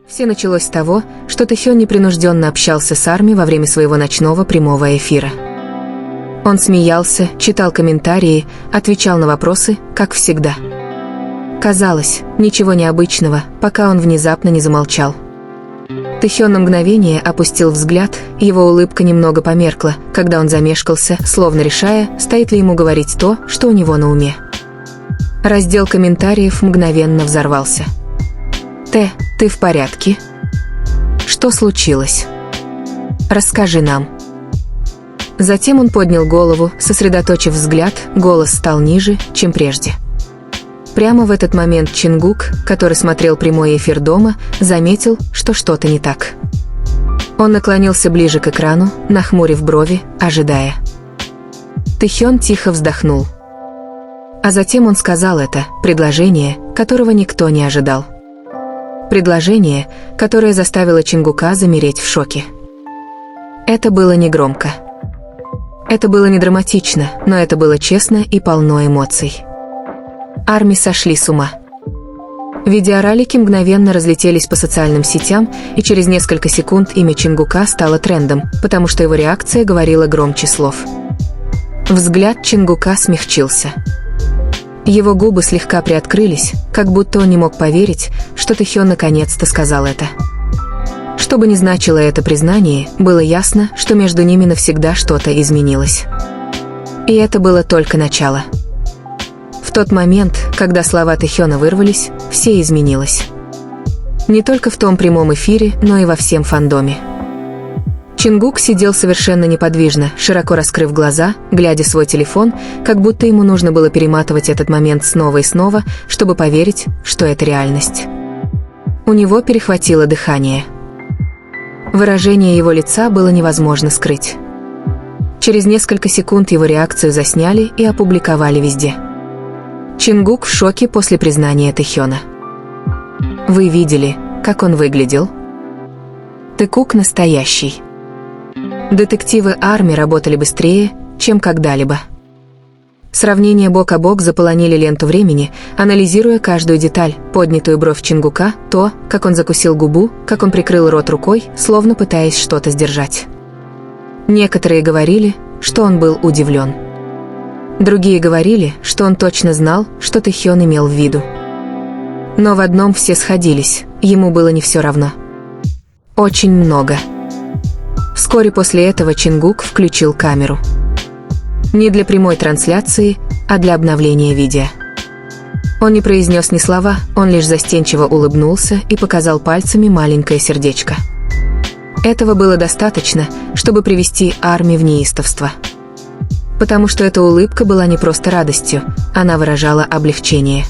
Все началось с того, что Тэхён непринужденно общался с Арми во время своего ночного прямого эфира. Он смеялся, читал комментарии, отвечал на вопросы, как всегда. Казалось, ничего необычного, пока он внезапно не замолчал. Тэхён на мгновение опустил взгляд, его улыбка немного померкла, когда он замешкался, словно решая, стоит ли ему говорить то, что у него на уме. Раздел комментариев мгновенно взорвался. Ты в порядке? Что случилось? Расскажи нам». Затем он поднял голову, сосредоточив взгляд, голос стал ниже, чем прежде. Прямо в этот момент Чингук, который смотрел прямой эфир дома, заметил, что что-то не так. Он наклонился ближе к экрану, нахмурив брови, ожидая. Тэхён тихо вздохнул. А затем он сказал это, предложение, которого никто не ожидал. Предложение, которое заставило Чингука замереть в шоке. Это было не громко. Это было не драматично, но это было честно и полно эмоций. Арми сошли с ума. Видеоролики мгновенно разлетелись по социальным сетям, и через несколько секунд имя Чингука стало трендом, потому что его реакция говорила громче слов. Взгляд Чингука смягчился. Его губы слегка приоткрылись, как будто он не мог поверить, что Тэхён наконец-то сказал это. Что бы ни значило это признание, было ясно, что между ними навсегда что-то изменилось. И это было только начало. В тот момент, когда слова Тэхёна вырвались, все изменилось. Не только в том прямом эфире, но и во всем фандоме. Чингук сидел совершенно неподвижно, широко раскрыв глаза, глядя в свой телефон, как будто ему нужно было перематывать этот момент снова и снова, чтобы поверить, что это реальность. У него перехватило дыхание. Выражение его лица было невозможно скрыть. Через несколько секунд его реакцию засняли и опубликовали везде. Чингук в шоке после признания Тэхёна. Вы видели, как он выглядел? Тэкук настоящий. Детективы Арми работали быстрее, чем когда-либо. Сравнения бок о бок заполонили ленту времени, анализируя каждую деталь, поднятую бровь Чингука, то, как он закусил губу, как он прикрыл рот рукой, словно пытаясь что-то сдержать. Некоторые говорили, что он был удивлен. Другие говорили, что он точно знал, что Тэхён имел в виду. Но в одном все сходились, ему было не все равно. Очень много. Вскоре после этого Чингук включил камеру. Не для прямой трансляции, а для обновления видео. Он не произнес ни слова, он лишь застенчиво улыбнулся и показал пальцами маленькое сердечко. Этого было достаточно, чтобы привести Арми в неистовство. Потому что эта улыбка была не просто радостью, она выражала облегчение.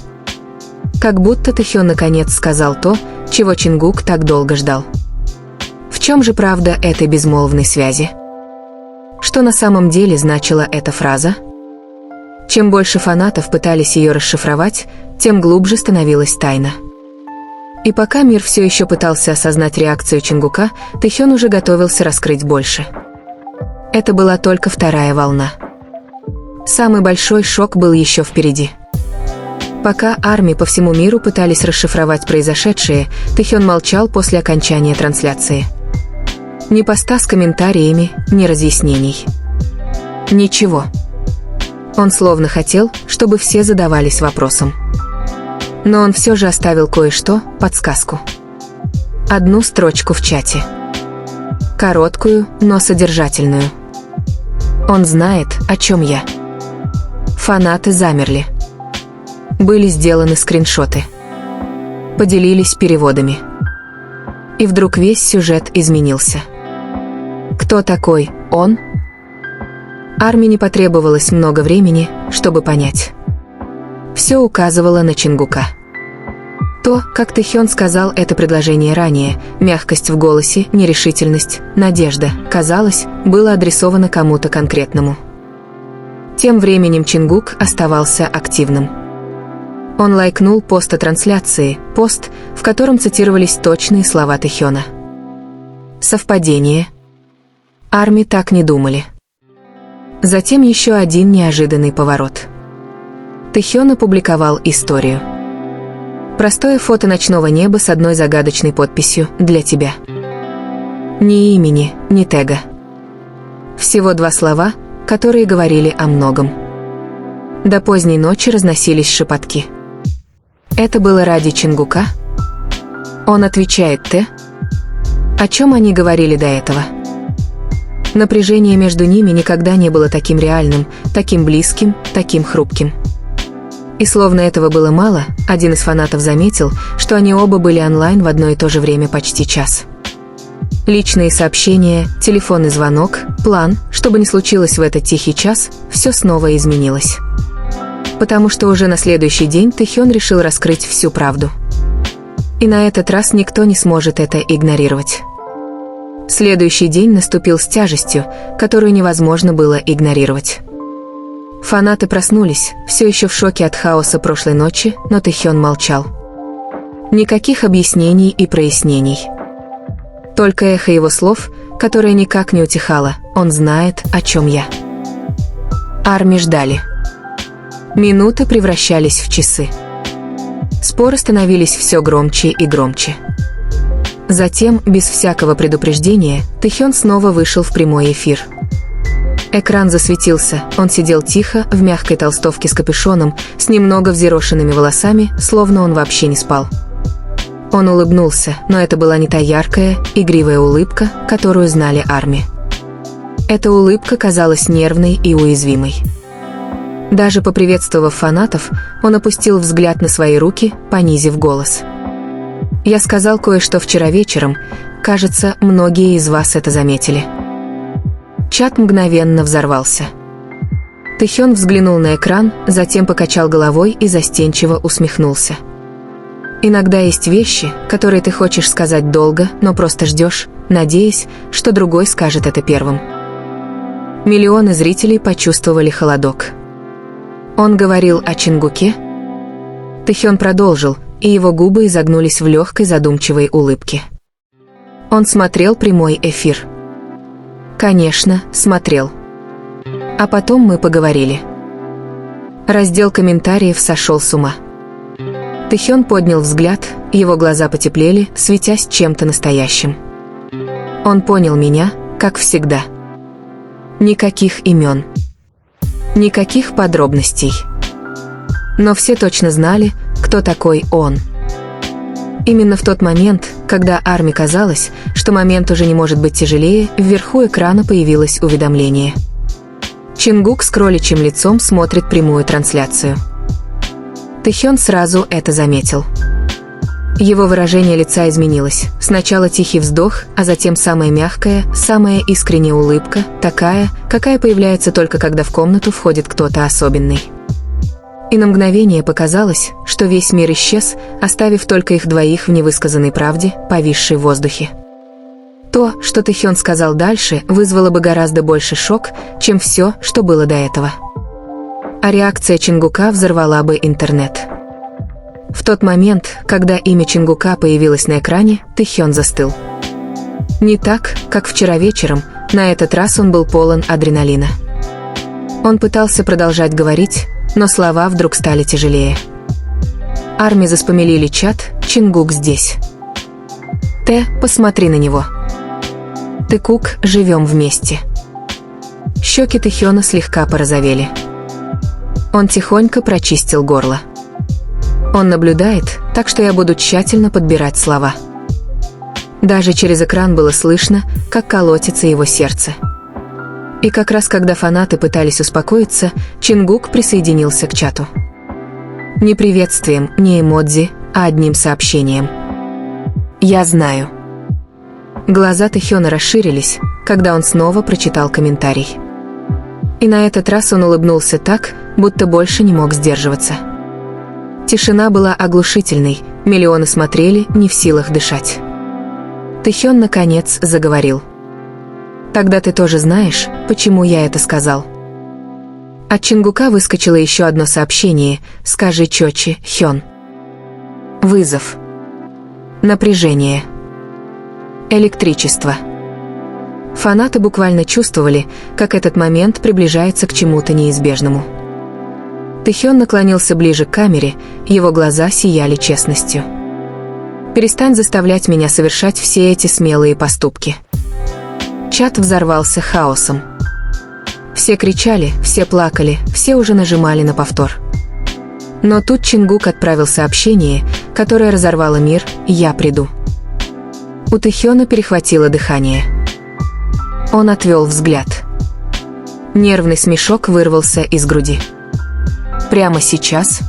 Как будто Тэхён наконец сказал то, чего Чингук так долго ждал. В чем же правда этой безмолвной связи? Что на самом деле значила эта фраза? Чем больше фанатов пытались ее расшифровать, тем глубже становилась тайна. И пока мир все еще пытался осознать реакцию Чингука, Тэхён уже готовился раскрыть больше. Это была только вторая волна. Самый большой шок был еще впереди. Пока Арми по всему миру пытались расшифровать произошедшее, Тэхён молчал после окончания трансляции. Ни поста с комментариями, ни разъяснений. Ничего. Он словно хотел, чтобы все задавались вопросом. Но он все же оставил кое-что, подсказку. Одну строчку в чате. Короткую, но содержательную. Он знает, о чем я. Фанаты замерли. Были сделаны скриншоты. Поделились переводами. И вдруг весь сюжет изменился. Кто такой он? Арми не потребовалось много времени, чтобы понять. Все указывало на Чингука. То, как Тэхён сказал это предложение ранее, мягкость в голосе, нерешительность, надежда, казалось, было адресовано кому-то конкретному. Тем временем Чингук оставался активным. Он лайкнул пост о трансляции, пост, в котором цитировались точные слова Тэхёна. Совпадение? Арми так не думали. Затем еще один неожиданный поворот. Тэхён опубликовал историю. Простое фото ночного неба с одной загадочной подписью «Для тебя». Ни имени, ни тега. Всего 2 слова, которые говорили о многом. До поздней ночи разносились шепотки. Это было ради Чингука? Он отвечает «Т». О чем они говорили до этого? Напряжение между ними никогда не было таким реальным, таким близким, таким хрупким. И словно этого было мало, один из фанатов заметил, что они оба были онлайн в одно и то же время почти час. Личные сообщения, телефонный звонок, план, что бы ни случилось в этот тихий час, все снова изменилось. Потому что уже на следующий день Тэхён решил раскрыть всю правду. И на этот раз никто не сможет это игнорировать. Следующий день наступил с тяжестью, которую невозможно было игнорировать. Фанаты проснулись, все еще в шоке от хаоса прошлой ночи, но Тэхён молчал. Никаких объяснений и прояснений. Только эхо его слов, которое никак не утихало. Он знает, о чем я. Арми ждали. Минуты превращались в часы. Споры становились все громче и громче. Затем, без всякого предупреждения, Тэхён снова вышел в прямой эфир. Экран засветился, он сидел тихо, в мягкой толстовке с капюшоном, с немного взъерошенными волосами, словно он вообще не спал. Он улыбнулся, но это была не та яркая, игривая улыбка, которую знали Арми. Эта улыбка казалась нервной и уязвимой. Даже поприветствовав фанатов, он опустил взгляд на свои руки, понизив голос. «Я сказал кое-что вчера вечером. Кажется, многие из вас это заметили». Чат мгновенно взорвался. Тэхён взглянул на экран, затем покачал головой и застенчиво усмехнулся. «Иногда есть вещи, которые ты хочешь сказать долго, но просто ждешь, надеясь, что другой скажет это первым». Миллионы зрителей почувствовали холодок. Он говорил о Чингуке? Тэхён продолжил, и его губы изогнулись в легкой задумчивой улыбке. Он смотрел прямой эфир. Конечно, смотрел. А потом мы поговорили. Раздел комментариев сошел с ума. Тэхён поднял взгляд, его глаза потеплели, светясь чем-то настоящим. Он понял меня, как всегда. Никаких имен. Никаких подробностей. Но все точно знали, кто такой он. Именно в тот момент, когда Арми казалось, что момент уже не может быть тяжелее, вверху экрана появилось уведомление. Чингук с кроличьим лицом смотрит прямую трансляцию. Тэхён сразу это заметил. Его выражение лица изменилось. Сначала тихий вздох, а затем самая мягкая, самая искренняя улыбка, такая, какая появляется только когда в комнату входит кто-то особенный. И на мгновение показалось, что весь мир исчез, оставив только их двоих в невысказанной правде, повисшей в воздухе. То, что Тэхён сказал дальше, вызвало бы гораздо больше шок, чем все, что было до этого. А реакция Чингука взорвала бы интернет. В тот момент, когда имя Чингука появилось на экране, Тэхён застыл. Не так, как вчера вечером, на этот раз он был полон адреналина. Он пытался продолжать говорить, но слова вдруг стали тяжелее. Арми заспамилили чат, Чингук здесь. Т, посмотри на него. Тэкук, живем вместе. Щеки Тэхёна слегка порозовели. Он тихонько прочистил горло. Он наблюдает, так что я буду тщательно подбирать слова. Даже через экран было слышно, как колотится его сердце. И как раз когда фанаты пытались успокоиться, Чингук присоединился к чату. Не приветствием, не эмодзи, а одним сообщением. «Я знаю». Глаза Тэхёна расширились, когда он снова прочитал комментарий. И на этот раз он улыбнулся так, будто больше не мог сдерживаться. Тишина была оглушительной, миллионы смотрели, не в силах дышать. Тэхён наконец заговорил. «Тогда ты тоже знаешь, почему я это сказал». От Чингука выскочило еще одно сообщение: «Скажи чётче, Хён». Вызов. Напряжение. Электричество. Фанаты буквально чувствовали, как этот момент приближается к чему-то неизбежному. Тэхён наклонился ближе к камере, его глаза сияли честностью. «Перестань заставлять меня совершать все эти смелые поступки». Чат взорвался хаосом. Все кричали, все плакали, все уже нажимали на повтор. Но тут Чингук отправил сообщение, которое разорвало мир: «Я приду». У Тэхёна перехватило дыхание. Он отвел взгляд. Нервный смешок вырвался из груди. Прямо сейчас?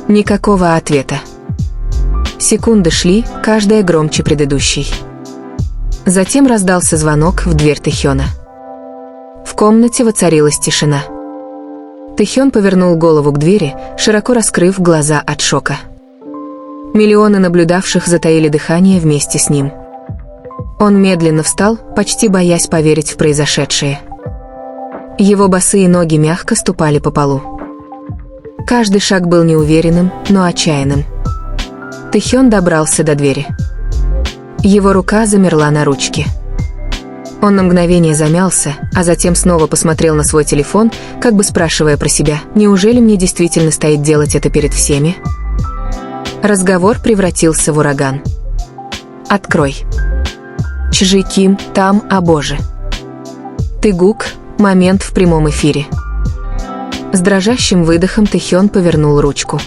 Никакого ответа. Секунды шли, каждая громче предыдущей. Затем раздался звонок в дверь Тэхёна. В комнате воцарилась тишина. Тэхён повернул голову к двери, широко раскрыв глаза от шока. Миллионы наблюдавших затаили дыхание вместе с ним. Он медленно встал, почти боясь поверить в произошедшее. Его босые ноги мягко ступали по полу. Каждый шаг был неуверенным, но отчаянным. Тэхён добрался до двери. Его рука замерла на ручке. Он на мгновение замялся, а затем снова посмотрел на свой телефон, как бы спрашивая про себя: «Неужели мне действительно стоит делать это перед всеми?» Разговор превратился в ураган. «Открой». «Чжи Ким, там, о боже». «Ты-гук», момент в прямом эфире. С дрожащим выдохом Тэхён повернул ручку.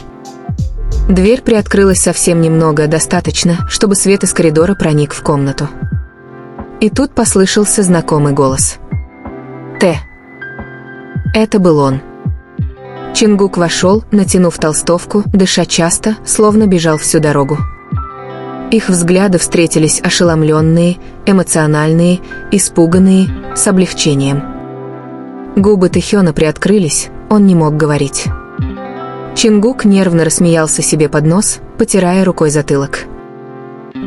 Дверь приоткрылась совсем немного, достаточно, чтобы свет из коридора проник в комнату. И тут послышался знакомый голос. «Т». Это был он. Чингук вошел, натянув толстовку, дыша часто, словно бежал всю дорогу. Их взгляды встретились ошеломленные, эмоциональные, испуганные, с облегчением. Губы Тэхёна приоткрылись, он не мог говорить. Чингук нервно рассмеялся себе под нос, потирая рукой затылок.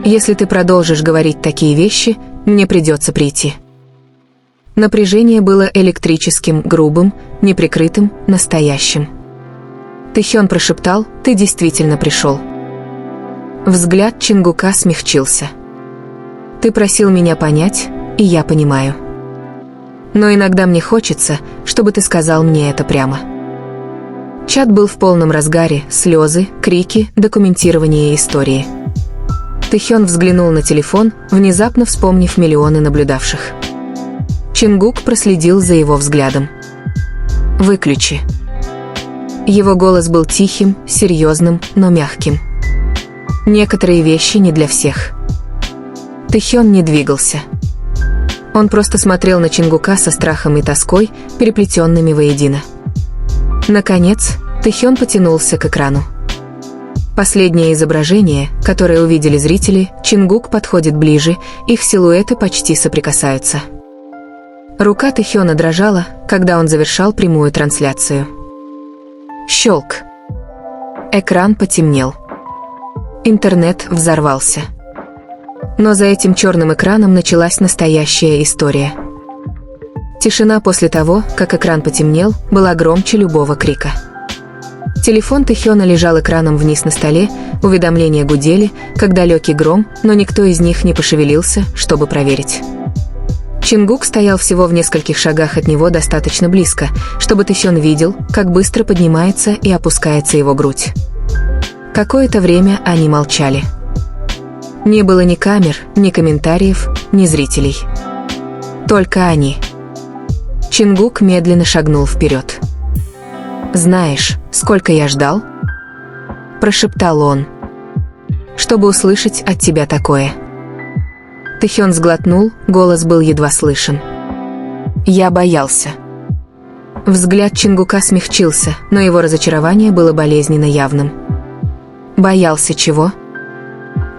«Если ты продолжишь говорить такие вещи, мне придется прийти». Напряжение было электрическим, грубым, неприкрытым, настоящим. Тэхён прошептал: «Ты действительно пришел». Взгляд Чингука смягчился. «Ты просил меня понять, и я понимаю. Но иногда мне хочется, чтобы ты сказал мне это прямо». Чат был в полном разгаре: слезы, крики, документирование истории. Тэхён взглянул на телефон, внезапно вспомнив миллионы наблюдавших. Чингук проследил за его взглядом. «Выключи». Его голос был тихим, серьезным, но мягким. «Некоторые вещи не для всех». Тэхён не двигался. Он просто смотрел на Чингука со страхом и тоской, переплетенными воедино. Наконец, Тэхён потянулся к экрану. Последнее изображение, которое увидели зрители: Чингук подходит ближе, их силуэты почти соприкасаются. Рука Тэхёна дрожала, когда он завершал прямую трансляцию. Щелк. Экран потемнел. Интернет взорвался. Но за этим черным экраном началась настоящая история. Тишина после того, как экран потемнел, была громче любого крика. Телефон Тэхёна лежал экраном вниз на столе, уведомления гудели, как далекий гром, но никто из них не пошевелился, чтобы проверить. Чингук стоял всего в нескольких шагах от него, достаточно близко, чтобы Тэхён видел, как быстро поднимается и опускается его грудь. Какое-то время они молчали. Не было ни камер, ни комментариев, ни зрителей. Только они. Чингук медленно шагнул вперед. «Знаешь, сколько я ждал?» – прошептал он. «Чтобы услышать от тебя такое». Тэхён сглотнул, голос был едва слышен. «Я боялся». Взгляд Чингука смягчился, но его разочарование было болезненно явным. «Боялся чего?»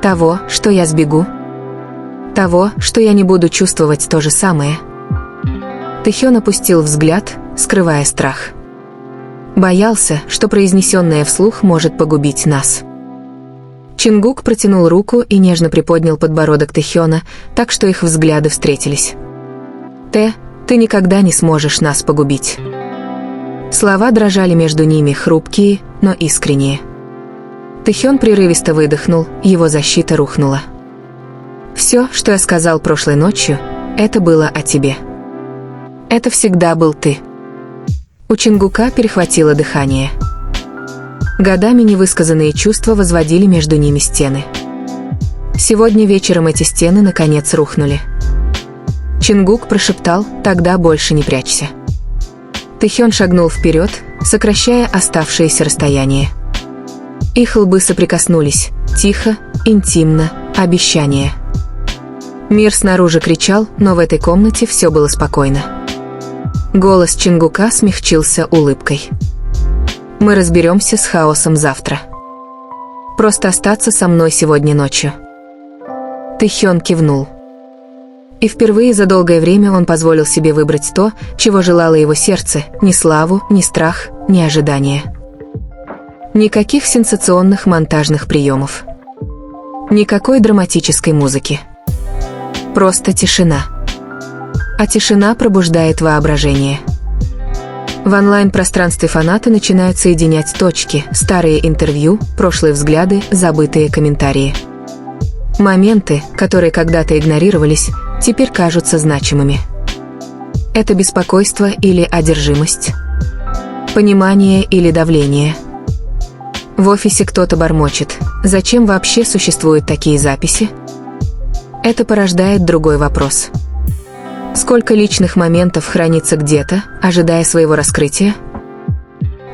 «Того, что я сбегу? Того, что я не буду чувствовать то же самое?» Тэхён опустил взгляд, скрывая страх. Боялся, что произнесенное вслух может погубить нас. Чингук протянул руку и нежно приподнял подбородок Тэхёна, так что их взгляды встретились. Ты никогда не сможешь нас погубить». Слова дрожали между ними, хрупкие, но искренние. Тэхён прерывисто выдохнул, его защита рухнула. «Все, что я сказал прошлой ночью, это было о тебе. Это всегда был ты. У Чингука перехватило дыхание. Годами невысказанные чувства возводили между ними стены. Сегодня вечером эти стены наконец рухнули. Чингук прошептал: «Тогда больше не прячься». Тэхён шагнул вперед, сокращая оставшееся расстояние. Их лбы соприкоснулись, тихо, интимно, обещание. Мир снаружи кричал, но в этой комнате все было спокойно. Голос Чингука смягчился улыбкой. «Мы разберемся с хаосом завтра. Просто остаться со мной сегодня ночью». Тэхён кивнул. И впервые за долгое время он позволил себе выбрать то, чего желало его сердце: ни славу, ни страх, ни ожидания. Никаких сенсационных монтажных приемов. Никакой драматической музыки. Просто тишина. А тишина пробуждает воображение. В онлайн-пространстве фанаты начинают соединять точки: старые интервью, прошлые взгляды, забытые комментарии. Моменты, которые когда-то игнорировались, теперь кажутся значимыми. Это беспокойство или одержимость? Понимание или давление? В офисе кто-то бормочет: «Зачем вообще существуют такие записи?» Это порождает другой вопрос. Сколько личных моментов хранится где-то, ожидая своего раскрытия?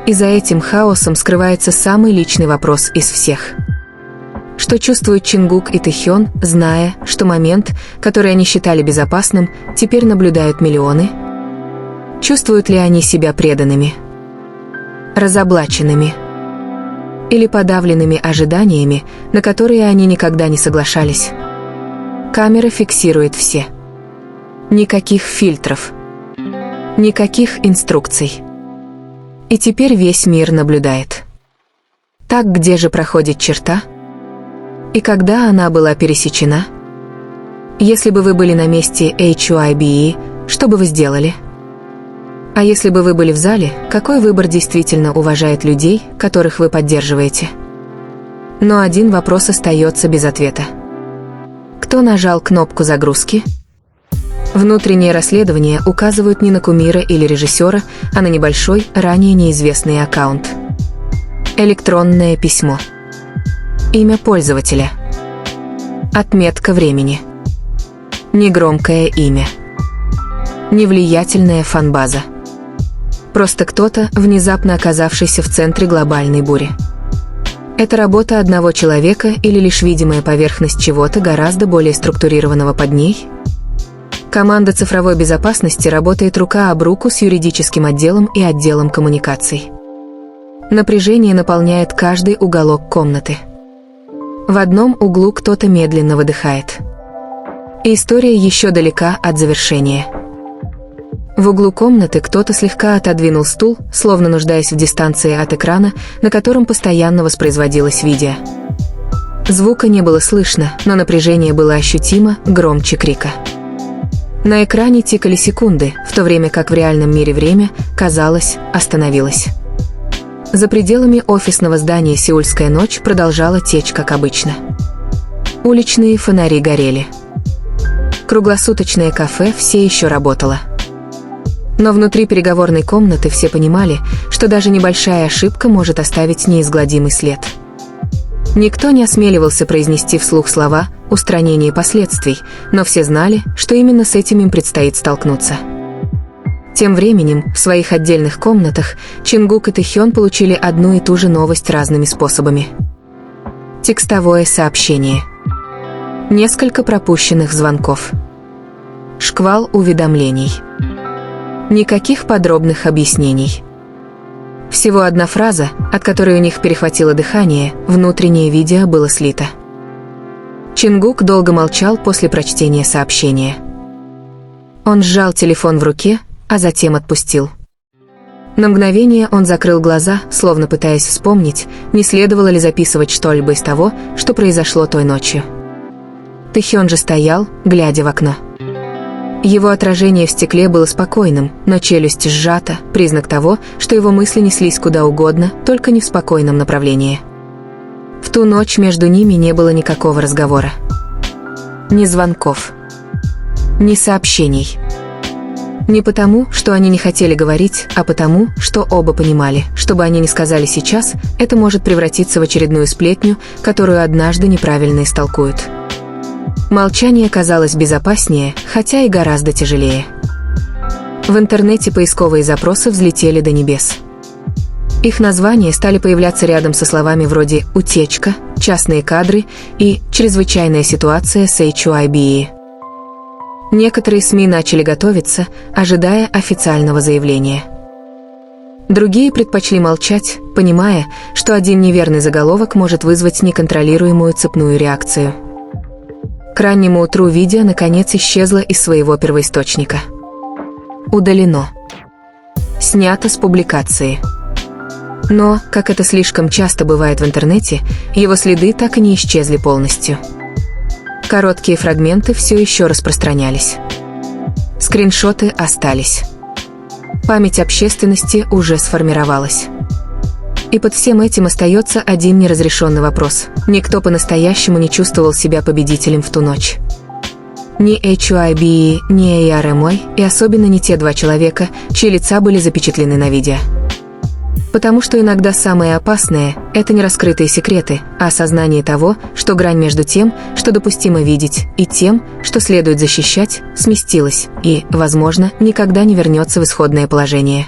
И за этим хаосом скрывается самый личный вопрос из всех. Что чувствуют Чингук и Тэхён, зная, что момент, который они считали безопасным, теперь наблюдают миллионы? Чувствуют ли они себя преданными? Разоблаченными? Или подавленными ожиданиями, на которые они никогда не соглашались? Камера фиксирует все. Никаких фильтров. Никаких инструкций. И теперь весь мир наблюдает. Так где же проходит черта? И когда она была пересечена? Если бы вы были на месте HYBE, что бы вы сделали? А если бы вы были в зале, какой выбор действительно уважает людей, которых вы поддерживаете? Но один вопрос остается без ответа. Кто нажал кнопку загрузки? Внутренние расследования указывают не на кумира или режиссера, а на небольшой, ранее неизвестный аккаунт. Электронное письмо. Имя пользователя. Отметка времени. Негромкое имя. Невлиятельная фанбаза. Просто кто-то, внезапно оказавшийся в центре глобальной бури. Это работа одного человека или лишь видимая поверхность чего-то гораздо более структурированного под ней? Команда цифровой безопасности работает рука об руку с юридическим отделом и отделом коммуникаций. Напряжение наполняет каждый уголок комнаты. В одном углу кто-то медленно выдыхает. И история еще далека от завершения. В углу комнаты кто-то слегка отодвинул стул, словно нуждаясь в дистанции от экрана, на котором постоянно воспроизводилось видео. Звука не было слышно, но напряжение было ощутимо, громче крика. На экране тикали секунды, в то время как в реальном мире время, казалось, остановилось. За пределами офисного здания сеульская ночь продолжала течь, как обычно. Уличные фонари горели. Круглосуточное кафе все еще работало. Но внутри переговорной комнаты все понимали, что даже небольшая ошибка может оставить неизгладимый след. Никто не осмеливался произнести вслух слова «устранение последствий», но все знали, что именно с этим им предстоит столкнуться. Тем временем, в своих отдельных комнатах, Чингук и Тэхён получили одну и ту же новость разными способами. Текстовое сообщение. Несколько пропущенных звонков. Шквал уведомлений. Никаких подробных объяснений. Всего одна фраза, от которой у них перехватило дыхание, внутреннее видео было слито. Чингук долго молчал после прочтения сообщения. Он сжал телефон в руке, а затем отпустил. На мгновение он закрыл глаза, словно пытаясь вспомнить, не следовало ли записывать что-либо из того, что произошло той ночью. Тэхён же стоял, глядя в окно. Его отражение в стекле было спокойным, но челюсть сжата, признак того, что его мысли неслись куда угодно, только не в спокойном направлении. В ту ночь между ними не было никакого разговора. Ни звонков. Ни сообщений. Не потому, что они не хотели говорить, а потому, что оба понимали, что бы они ни сказали сейчас, это может превратиться в очередную сплетню, которую однажды неправильно истолкуют. Молчание казалось безопаснее, хотя и гораздо тяжелее. В интернете поисковые запросы взлетели до небес. Их названия стали появляться рядом со словами вроде «утечка», «частные кадры» и «чрезвычайная ситуация с HYBE». Некоторые СМИ начали готовиться, ожидая официального заявления. Другие предпочли молчать, понимая, что один неверный заголовок может вызвать неконтролируемую цепную реакцию. К раннему утру видео наконец исчезло из своего первоисточника. Удалено. Снято с публикации. Но, как это слишком часто бывает в интернете, его следы так и не исчезли полностью. Короткие фрагменты все еще распространялись. Скриншоты остались. Память общественности уже сформировалась. И под всем этим остается один неразрешенный вопрос. Никто по-настоящему не чувствовал себя победителем в ту ночь. Ни HYBE, ни ARMY, и особенно не те два человека, чьи лица были запечатлены на видео. Потому что иногда самое опасное – это не раскрытые секреты, а осознание того, что грань между тем, что допустимо видеть, и тем, что следует защищать, сместилась и, возможно, никогда не вернется в исходное положение.